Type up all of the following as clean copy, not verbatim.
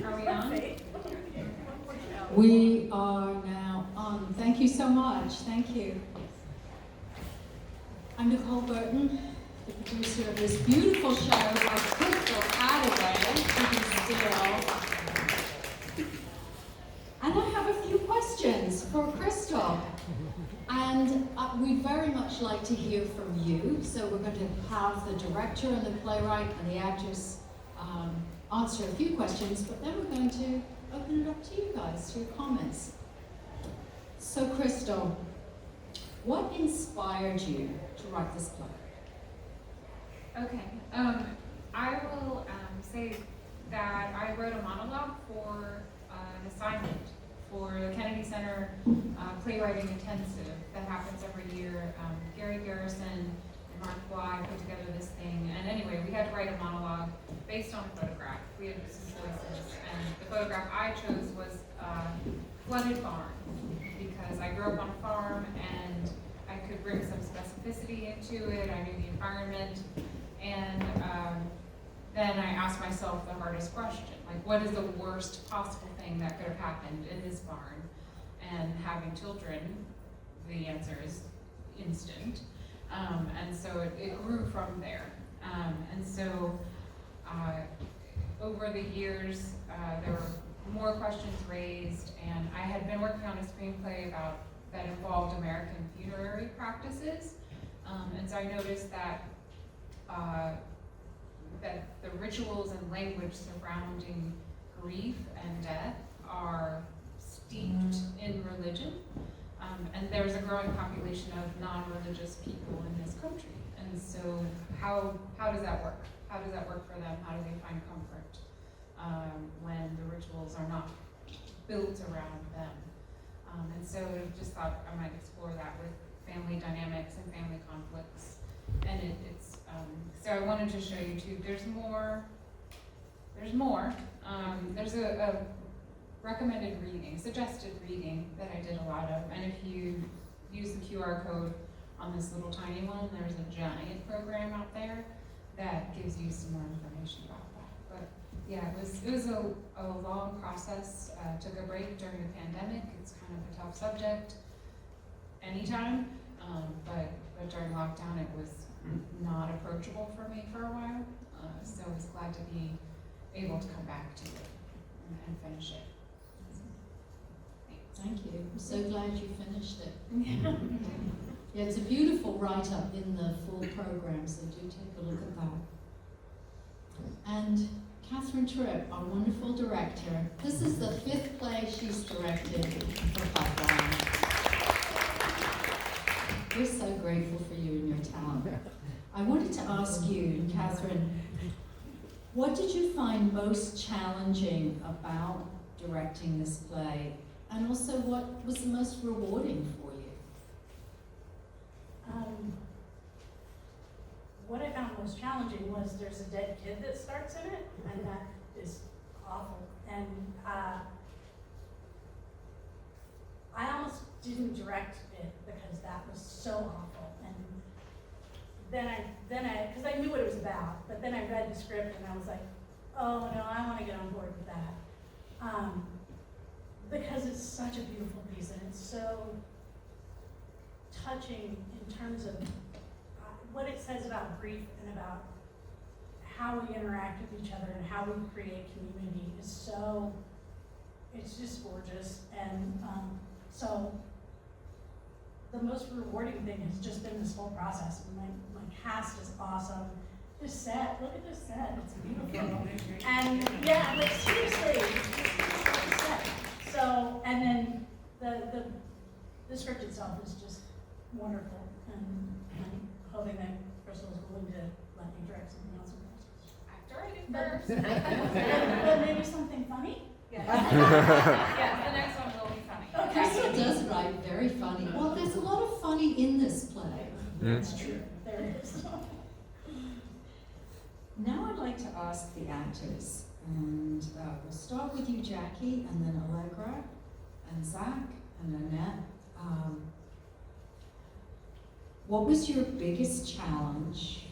Are we on? We are now on. Thank you so much. Thank you. I'm Nicole Burton, the producer of this beautiful show by Crystal Adaway, still. And I have a few questions for Crystal. And we'd very much like to hear from you. So we're going to have the director and the playwright and the actors answer a few questions, but then we're going to open it up to you guys, to your comments. So Crystal, what inspired you to write this play? Okay, I will say that I wrote a monologue for an assignment for the Kennedy Center Playwriting Intensive that happens every year. Gary Garrison and Mark Bly put together this thing, and anyway, we had to write a monologue based on a photograph. We had some choices, and the photograph I chose was flooded barn, because I grew up on a farm and I could bring some specificity into it. I knew the environment, and then I asked myself the hardest question, like, what is the worst possible thing that could have happened in this barn? And having children, the answer is instant. And so it grew from there. And so over the years, there were more questions raised, and I had been working on a screenplay that involved American funerary practices. And so I noticed that the rituals and language surrounding grief and death are steeped in religion. And there's a growing population of non-religious people in this country. And so how does that work? How does that work for them? How do they find comfort when the rituals are not built around them? And so I just thought I might explore that with family dynamics and family conflicts. And it's so I wanted to show you too, there's more. There's a recommended reading, suggested reading that I did a lot of, and if you use the QR code on this little tiny one, there's a giant program out there that gives you some more information about that. But yeah, it was a long process. Took a break during the pandemic. It's kind of a tough subject anytime, but during lockdown it was not approachable for me for a while. So I was glad to be able to come back to it and finish it. Thank you. I'm so glad you finished it. Yeah, it's a beautiful write-up in the full program, so do take a look at that. And Catherine Tripp, our wonderful director. This is the 5th play she's directed for Pipeline. We're so grateful for you and your talent. I wanted to ask you, Catherine, what did you find most challenging about directing this play? And also, what was the most rewarding for you? What I found most challenging was there's a dead kid that starts in it, and that is awful. And I almost didn't direct it because that was so awful. And then I, because I knew what it was about, but then I read the script and I was like, oh no, I want to get on board with that. Because it's such a beautiful piece and it's so touching in terms of what it says about grief and about how we interact with each other and how we create community is so, it's just gorgeous. And so the most rewarding thing has just been this whole process. My cast is awesome. This set, look at this set, it's beautiful. And yeah, like seriously, this set. So, and then the script itself is just wonderful, and I'm hoping that Crystal is willing to let me direct something else After I do first. but maybe something funny? Yeah. Yeah, the next one will be funny. Okay. Crystal does write very funny. Well, there's a lot of funny in this play. That's true, there it is. Now I'd like to ask the actors, and we'll start with you, Jackie, and then Allegra, and Zach, and Annette. What was your biggest challenge?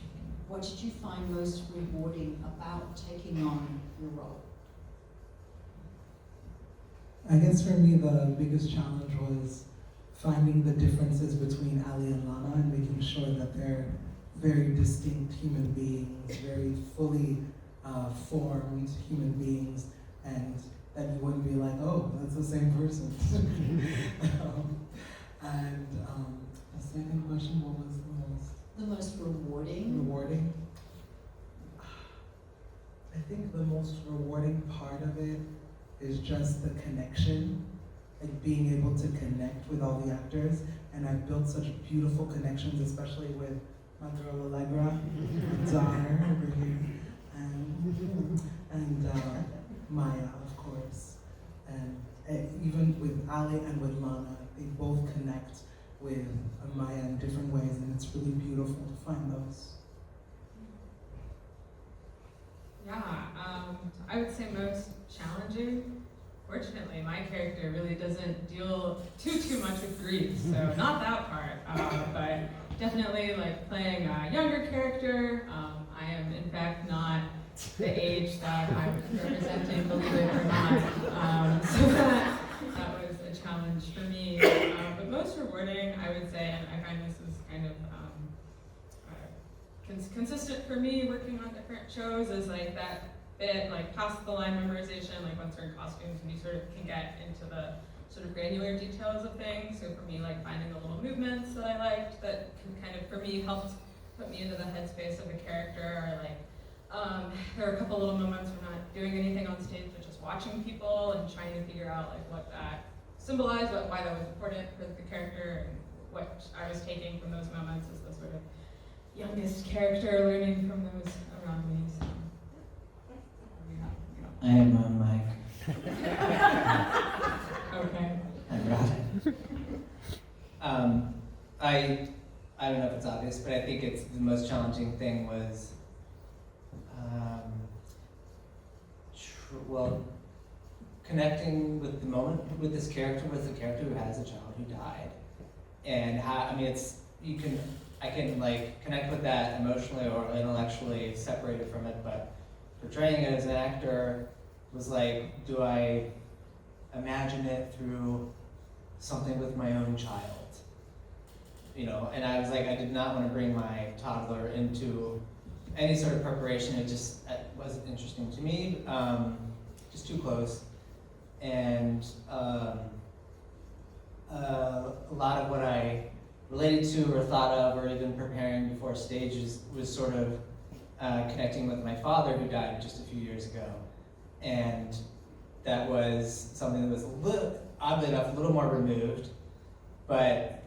What did you find most rewarding about taking on your role? I guess for me, the biggest challenge was finding the differences between Ali and Lana and making sure that they're very distinct human beings, very fully formed human beings, and that you wouldn't be like, oh, that's the same person. The second question, what was The most rewarding? rewarding? I think the most rewarding part of it is just the connection, like being able to connect with all the actors. And I've built such beautiful connections, especially with my girl Allegra, my daughter over here, and Maya, of course. And even with Ali and with Lana, they both connect with Maya in different ways, and it's really beautiful to find those. Yeah, I would say most challenging. Fortunately, my character really doesn't deal too much with grief, so not that part. But definitely, like playing a younger character. I am in fact not the age that I'm representing, believe it or not. So that was a challenge for me. But most rewarding, I would say, and I find this is kind of consistent for me working on different shows, is like that bit like past the line memorization, like once we're in costumes and you sort of can get into the sort of granular details of things. So for me, like finding the little movements that I liked that can kind of, for me, helped put me into the headspace of a character, or like there are a couple little moments where I'm not doing anything on stage but just watching people and trying to figure out like what that symbolized, why that was important for the character, and what I was taking from those moments as the sort of youngest character learning from those around me. So, I am on mic. okay. I brought it. I don't know if it's obvious, but I think it's the most challenging thing was, connecting with the moment with this character, with the character who has a child who died, and how I can like connect with that emotionally or intellectually separated from it, but portraying it as an actor was like, do I imagine it through something with my own child? You know, and I was like, I did not want to bring my toddler into any sort of preparation. It wasn't interesting to me, just too close. And a lot of what I related to or thought of or even preparing before stages was sort of connecting with my father, who died just a few years ago. And that was something that was oddly enough, a little more removed, but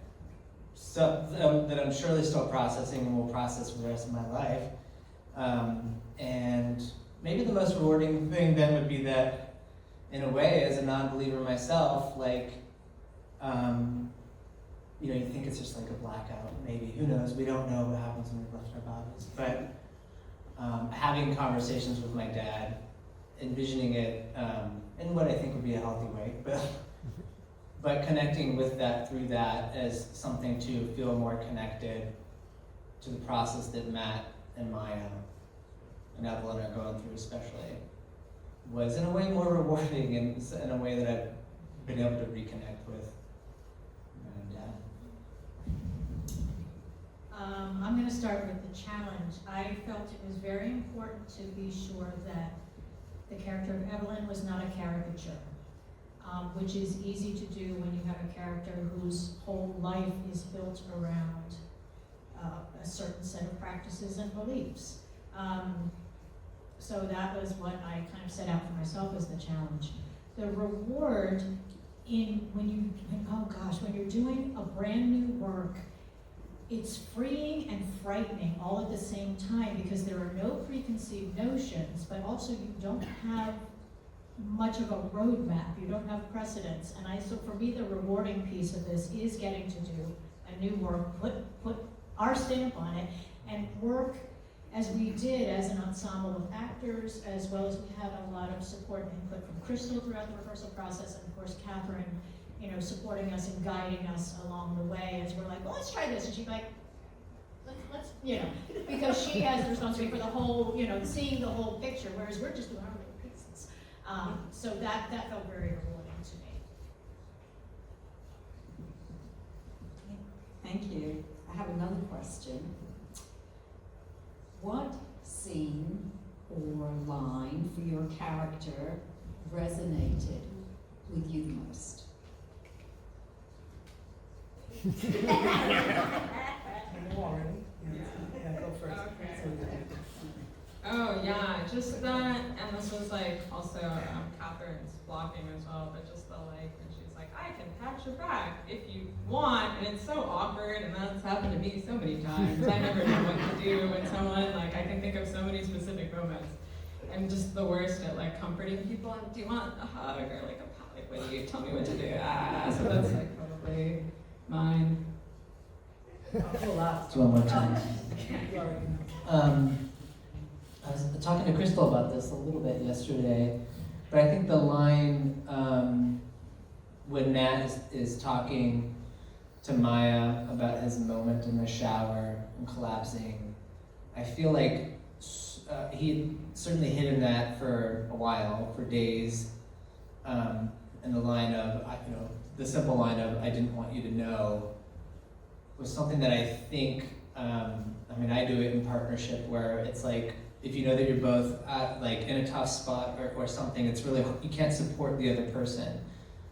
that I'm surely still processing and will process for the rest of my life. And maybe the most rewarding thing then would be that, in a way, as a non-believer myself, like, you think it's just like a blackout, maybe, who knows, we don't know what happens when we've left our bodies, but having conversations with my dad, envisioning it in what I think would be a healthy way, but connecting with that through that as something to feel more connected to the process that Matt and Maya and Evelyn are going through especially, was in a way more rewarding and in a way that I've been able to reconnect with my dad. I'm going to start with the challenge. I felt it was very important to be sure that the character of Evelyn was not a caricature, which is easy to do when you have a character whose whole life is built around a certain set of practices and beliefs. So that was what I kind of set out for myself as the challenge. The reward when you're doing a brand new work, it's freeing and frightening all at the same time, because there are no preconceived notions, but also you don't have much of a roadmap, you don't have precedents. So for me, the rewarding piece of this is getting to do a new work, put our stamp on it, and work as we did as an ensemble of actors, as well as we had a lot of support and input from Crystal throughout the rehearsal process, and of course Catherine, supporting us and guiding us along the way as we're like, well, let's try this, and she's like, let's because she has the responsibility for the whole, seeing the whole picture, whereas we're just doing our little pieces. So that felt very rewarding to me. Thank you. I have another question. What scene or line for your character resonated with you the most? Go first. Oh yeah, just that, and this was like also Catherine's blocking as well, but just the like when she's like, I can patch your back if you want, and it's so awkward, and that's happened to me so many times. I never know what to do when someone, like, I can think of so many specific moments. I'm just the worst at like comforting people, and do you want a hug or like a pat, like when you tell me what to do, so that's like probably mine. Do one more time. I was talking to Crystal about this a little bit yesterday, but I think the line when Matt is talking to Maya about his moment in the shower and collapsing, I feel like he had certainly hidden that for a while, for days, and the line of, the simple line of, I didn't want you to know, was something that I think, I do it in partnership where it's like, if you know that you're both at, like in a tough spot or something, it's really, you can't support the other person.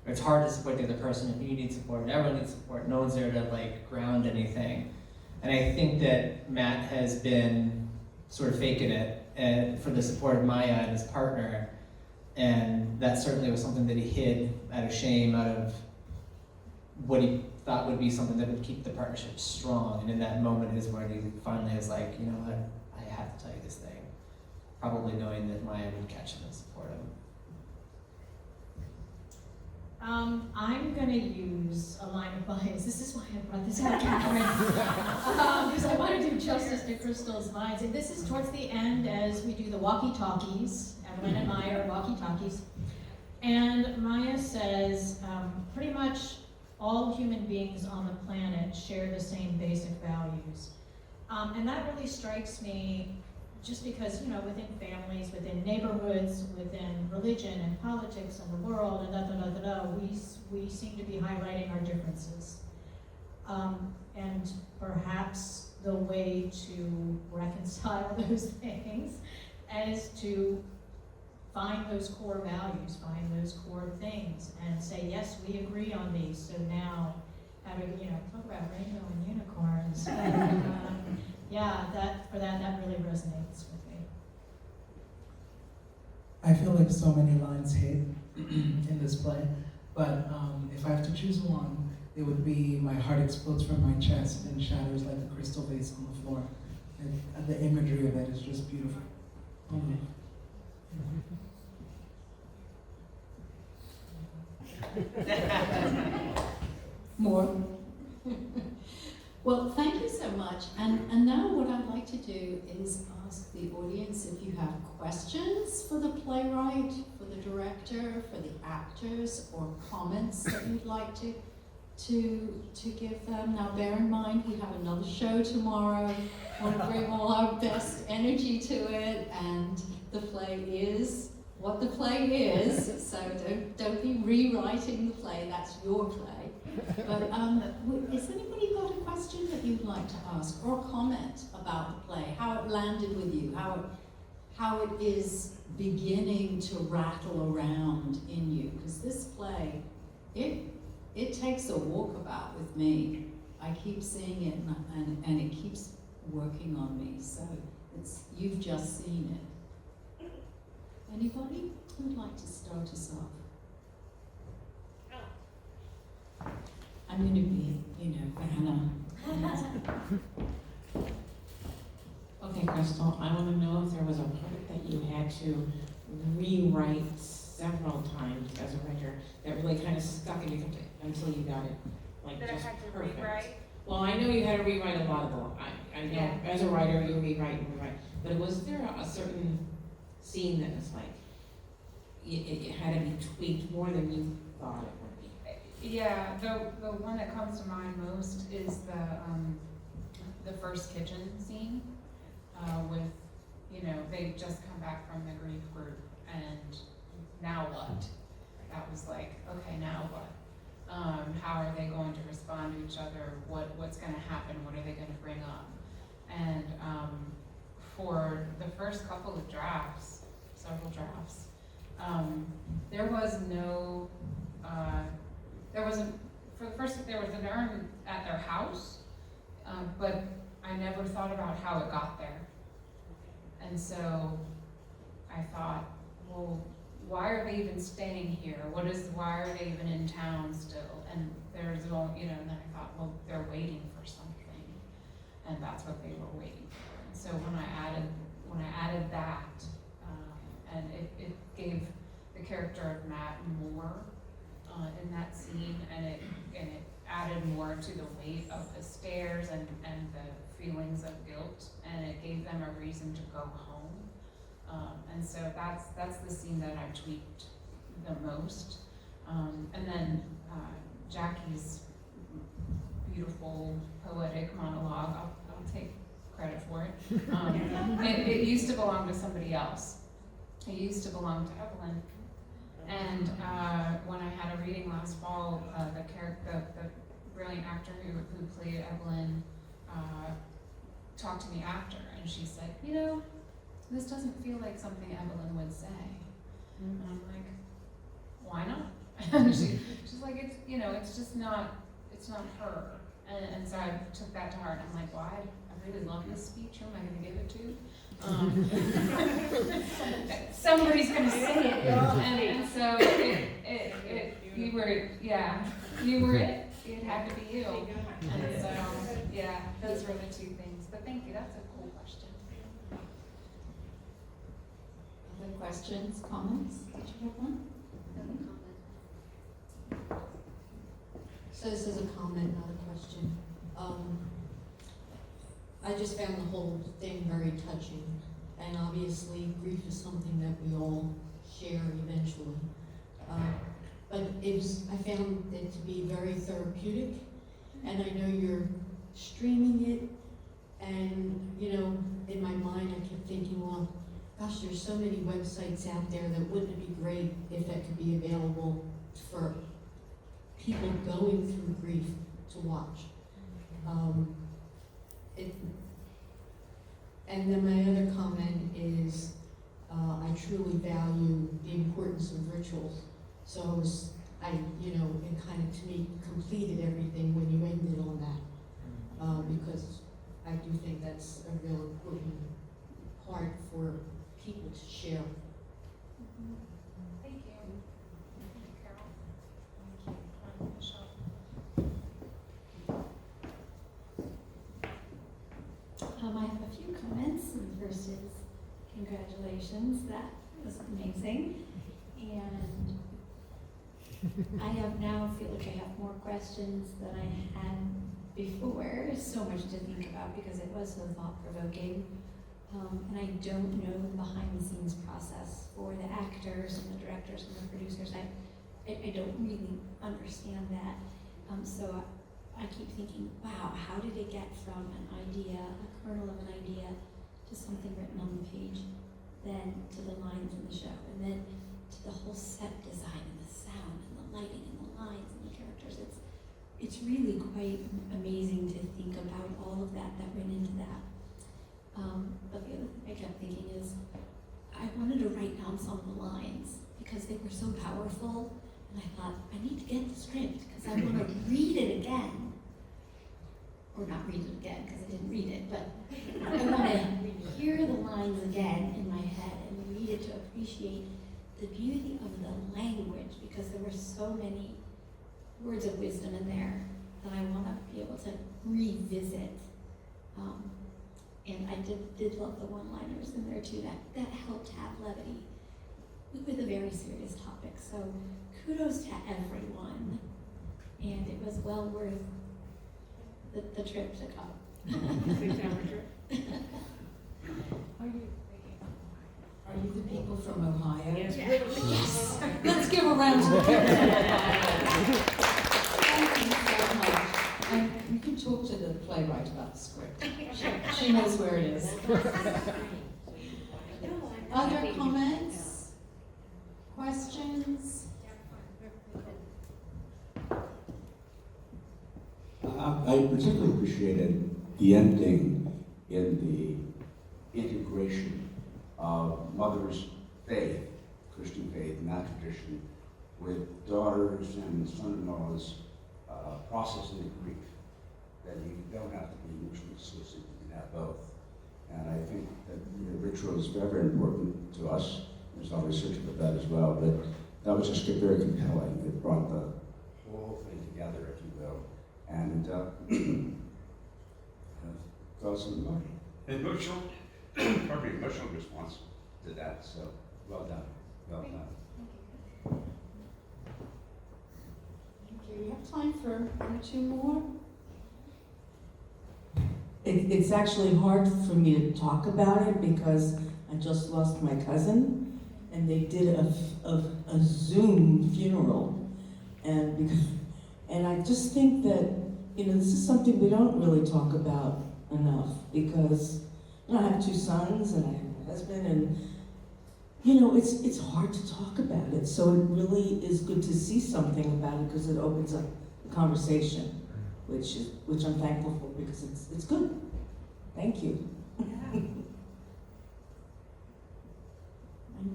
Or it's hard to support the other person if you need support, and everyone needs support, no one's there to like ground anything. And I think that Matt has been sort of faking it and for the support of Maya and his partner, and that certainly was something that he hid out of shame, out of what he thought would be something that would keep the partnership strong. And in that moment is where he finally is like, you know what, I have to tell you this thing. Probably knowing that Maya would catch him and support him. I'm gonna use a line of Maya's. This is why I brought this out, Catherine. Because I want to do justice to Crystal's lines. And this is towards the end as we do the walkie-talkies. Evelyn and Maya are walkie-talkies. And Maya says, pretty much all human beings on the planet share the same basic values. And that really strikes me just because, within families, within neighborhoods, within religion and politics and the world and we seem to be highlighting our differences. And perhaps the way to reconcile those things is to find those core values, find those core things, and say, yes, we agree on these, so now having, talk about rainbow and unicorns. And, that really resonates with me. I feel like so many lines hit in this play, but if I have to choose one, it would be my heart explodes from my chest and shatters like a crystal vase on the floor. And the imagery of it is just beautiful. More? Well, thank you so much. And now what I'd like to do is ask the audience if you have questions for the playwright, for the director, for the actors, or comments that you'd like to give them. Now bear in mind, we have another show tomorrow. We want to bring all our best energy to it, and the play is what the play is, so don't be rewriting the play, that's your play. But has anybody got a question that you'd like to ask, or a comment about the play, how it landed with you, how it is beginning to rattle around in you? Because this play, it takes a walkabout with me. I keep seeing it and it keeps working on me, so you've just seen it. Anybody who'd like to start us off? I'm going to be, Hannah. Okay, Crystal, I want to know if there was a part that you had to rewrite several times as a writer that really kind of stuck in you until you got it, like, That I just had to perfect. rewrite? Well, I know you had to rewrite a lot of them. I know, Yeah. as a writer, you rewrite and rewrite. But was there a certain scene that was like, it had to be tweaked more than you thought it would be? Yeah, the one that comes to mind most is the first kitchen scene with, they just come back from the grief group, and now what? That was like, okay, now what? How are they going to respond respond to each other, what's gonna happen, what are they gonna bring up. And for the first couple of drafts, several drafts, there was no, there was an urn at their house, but I never thought about how it got there. And so I thought, well, why are they even staying here? Why are they even in town still? And there's no, and then I thought, well, they're waiting for something. And that's what they were waiting for. And so when I added that, and it gave the character of Matt more in that scene, and it added more to the weight of the stairs and the feelings of guilt, and it gave them a reason to go home. And so that's the scene that I tweaked the most. And then Jackie's beautiful poetic monologue, I'll take credit for it. It used to belong to somebody else. It used to belong to Evelyn. And when I had a reading last fall, the brilliant actor who played Evelyn talked to me after, and she said, this doesn't feel like something Evelyn would say. And I'm like, why not? And she's like, it's just not, it's not her. And so I took that to heart. I'm like, well, I really love this speech. Who am I going to give it to? Somebody's going to say it. And so you were it. It had to be you. And so, those were the two things. But thank you. That's a cool question. Other questions, comments? Did you have one? So this is a comment, not a question. I just found the whole thing very touching, and obviously grief is something that we all share eventually. But I found it to be very therapeutic, and I know you're streaming it, and in my mind I kept thinking, well, gosh, there's so many websites out there that wouldn't it be great if that could be available for people going through grief to watch. And then my other comment is I truly value the importance of rituals. So it kind of to me completed everything when you ended on that, because I do think that's a real important part for people to share. Thank you. Thank you, Carol. Michelle. I have a few comments. The first is congratulations, that was amazing. And I now feel like I have more questions than I had before. So much to think about because it was so thought-provoking. And I don't know the behind-the-scenes process for the actors and the directors and the producers. I don't really understand that. So I keep thinking, wow, how did it get from an idea, a kernel of an idea, to something written on the page, then to the lines in the show, and then to the whole set design and the sound and the lighting and the lines and the characters. It's really quite amazing to think about all of that went into that. But the other thing I kept thinking is, I wanted to write down some of the lines because they were so powerful, and I thought, I need to get the script because I want to read it again. Or not read it again because I didn't read it, but I want to hear the lines again in my head and read it to appreciate the beauty of the language, because there were so many words of wisdom in there that I want to be able to revisit. And I did love the one-liners in there too, that helped have levity with a very serious topic. So kudos to everyone, and it was well worth the trip to come. 6 hour trip. Are you the people from Ohio? Yes. Yes! Let's give a round of applause. Thank you so much. And you can talk to the playwright about the script. She knows where it is. Other comments? Questions? I particularly appreciated the ending in the integration of mother's faith, Christian faith, in that tradition, with daughters and son-in-laws processing of grief. That you don't have to be mutually exclusive, you can have both. And I think that the ritual is very, very important to us. There's a lot of research about that as well, but that was just very compelling. It brought the whole thing together, if you will, and caused some emotional response to that. So, well done, well done. Thank you. We have time for one or two more. It's actually hard for me to talk about it because I just lost my cousin, and they did a Zoom funeral, and I just think that this is something we don't really talk about enough because I have 2 sons and I have a husband, and it's hard to talk about it. So it really is good to see something about it because it opens up the conversation, which I'm thankful for because it's good. Thank you. Thank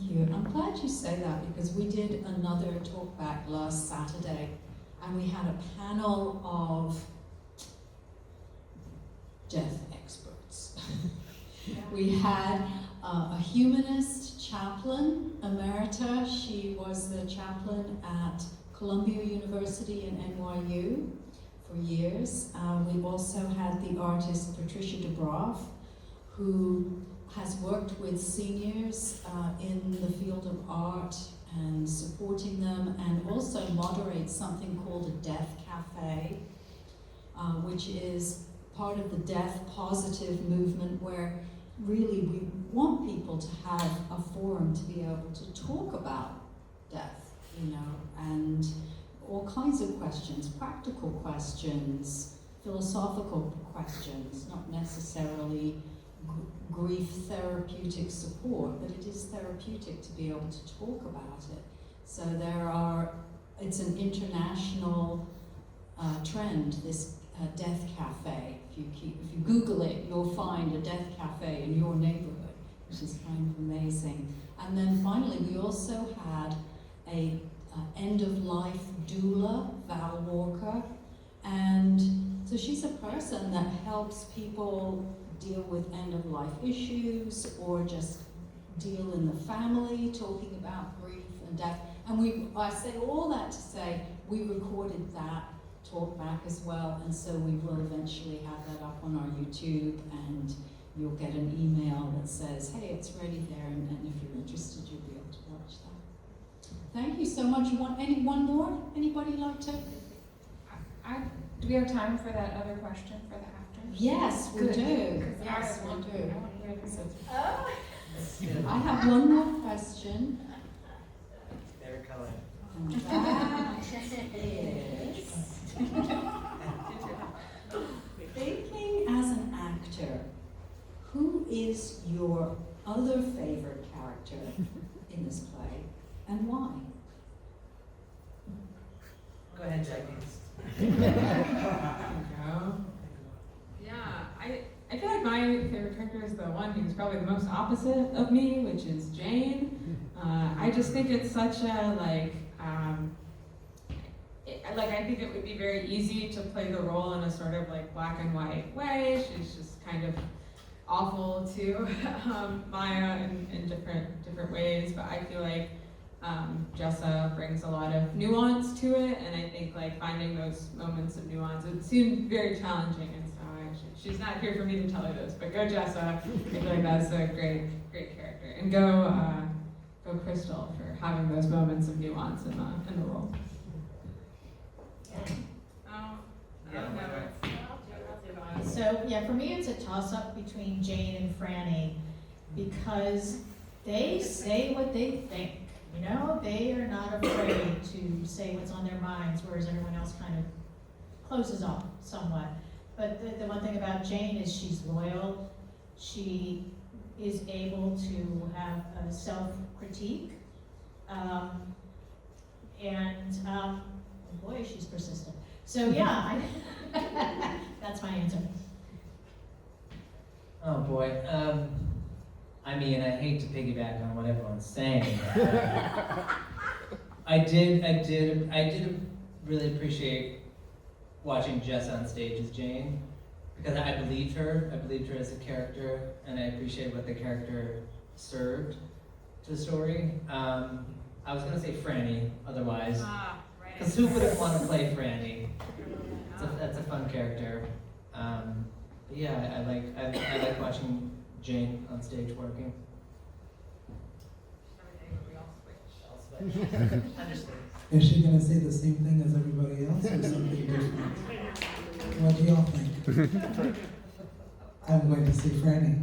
you. I'm glad you say that because we did another talk back last Saturday and we had a panel of death experts. We had a humanist chaplain, Emerita. She was the chaplain at Columbia University in NYU for years. We also had the artist Patricia Dubrov, who has worked with seniors in the field of art and supporting them, and also moderates something called a Death Cafe, which is part of the death positive movement where really we want people to have a forum to be able to talk about death, and all kinds of questions, practical questions, philosophical questions, not necessarily grief therapeutic support, but it is therapeutic to be able to talk about it. So it's an international trend, this death cafe. If you Google it, you'll find a death cafe in your neighborhood, which is kind of amazing. And then finally, we also had a end-of-life doula, Val Walker, and so she's a person that helps people deal with end-of-life issues or just deal in the family, talking about grief and death. And I say all that to say we recorded that talk back as well, and so we will eventually have that up on our YouTube, and you'll get an email that says, hey, it's ready there, and if you're interested, you'll be able to watch that. Thank you so much. You want one more? Anybody like to? Do we have time for that other question for the actors? Yes, we Good. do. 'Cause Yes, I we want do. to hear this. I have one more question. Favorite color? And that is, thinking as an actor, who is your other favorite character in this play, and why? Go ahead, Jackie. Yeah, I feel like my favorite character is the one who's probably the most opposite of me, which is Jane. I just think it's such a I think it would be very easy to play the role in a sort of black and white way. She's just kind of awful to Maya in different ways, but I feel like Jessa brings a lot of nuance to it, and I think finding those moments of nuance, it seemed very challenging, and so she's not here for me to tell her this, but go Jessa. I feel like that's a great character, and go Crystal for having those moments of nuance in the role. So yeah, for me it's a toss-up between Jane and Franny because they say what they think. They are not afraid to say what's on their minds, whereas everyone else kind of closes off somewhat. But the one thing about Jane is she's loyal. She is able to have a self-critique. Boy, she's persistent. So yeah, that's my answer. Oh boy. I mean, I hate to piggyback on what everyone's saying. I did really appreciate watching Jess on stage as Jane, because I believed her. I believed her as a character, and I appreciated what the character served to the story. I was gonna say Franny, otherwise, because who wouldn't want to play Franny? That's a fun character. But yeah, I like watching Jane on stage working. Understood. Is she gonna say the same thing as everybody else or something different? What do y'all think? I'm going to say Franny.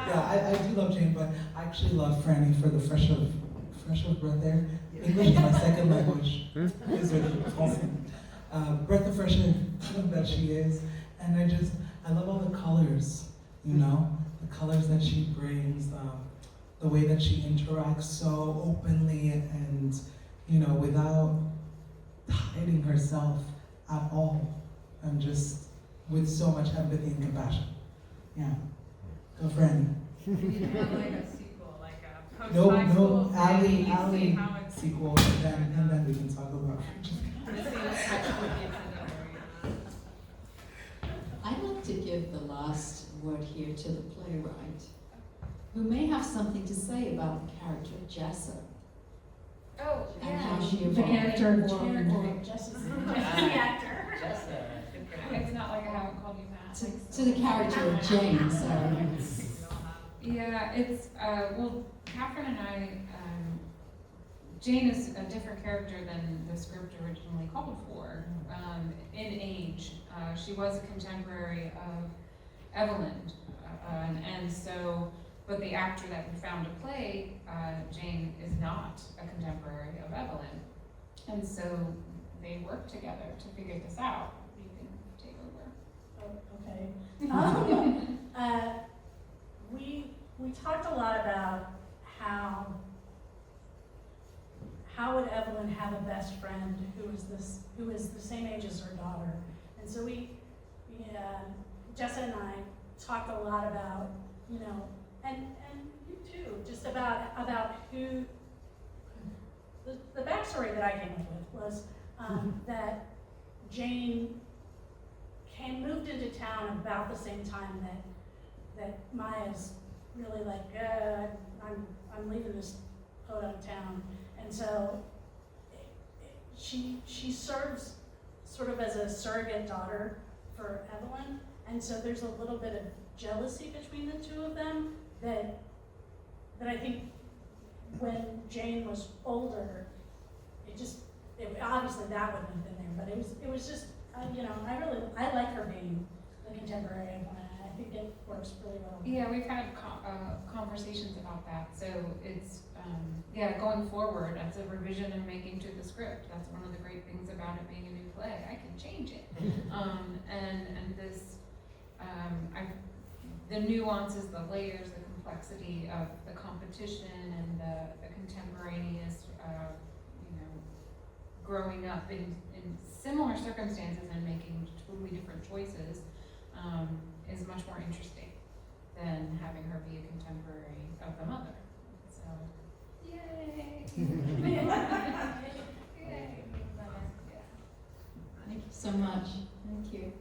Yeah, I do love Jane, but I actually love Franny for the fresh of breath air. English is my second language. Is really awesome. Breath of fresh air that she is, and I love all the colors. You know, the colors that she brings. The way that she interacts so openly and, you know, without hiding herself at all. And just with so much empathy and compassion. Yeah. Go Franny. Like a sequel, like a post No, high school Ali thing, sequel, and then we can talk about I'd like to give the last word here to the playwright, who may have something to say about the character of Jessa Oh, and how yeah. she The evolved. character of Jessica. The actor. It's not like I haven't called you that. To the character of Jane, so. Yeah, it's, well, Catherine and I, Jane is a different character than the script originally called for. In age, she was a contemporary of Evelyn, and so, but the actor that we found to play Jane is not a contemporary of Evelyn. And so they worked together to figure this out. You can take over. Okay. We talked a lot about how would Evelyn have a best friend who is the same age as her daughter. And so Jessa and I talked a lot about, you know, and you too, just about who, the backstory that I came up with was that Jane moved into town about the same time that Maya's really like, I'm leaving this podunk town. And so she serves sort of as a surrogate daughter for Evelyn. And so there's a little bit of jealousy between the two of them that I think when Jane was older, obviously that wouldn't have been there, but it was just, you know, I like her being the contemporary Evelyn. I think it works really well. Yeah, we've had conversations about that. So it's, going forward, as a revision I'm making to the script, that's one of the great things about it being a new play. I can change it. And this, the nuances, the layers, the complexity of the competition and the contemporaneous, growing up in similar circumstances and making totally different choices is much more interesting than having her be a contemporary of the mother. So, yay! Yay! Thank you so much. Thank you.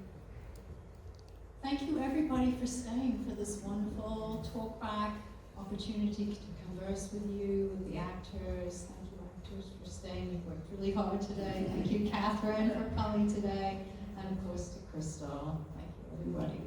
Thank you everybody for staying for this wonderful talk back opportunity to converse with you, with the actors. Thank you actors for staying. You've worked really hard today. Thank you Catherine for coming today. And of course to Crystal. Thank you everybody.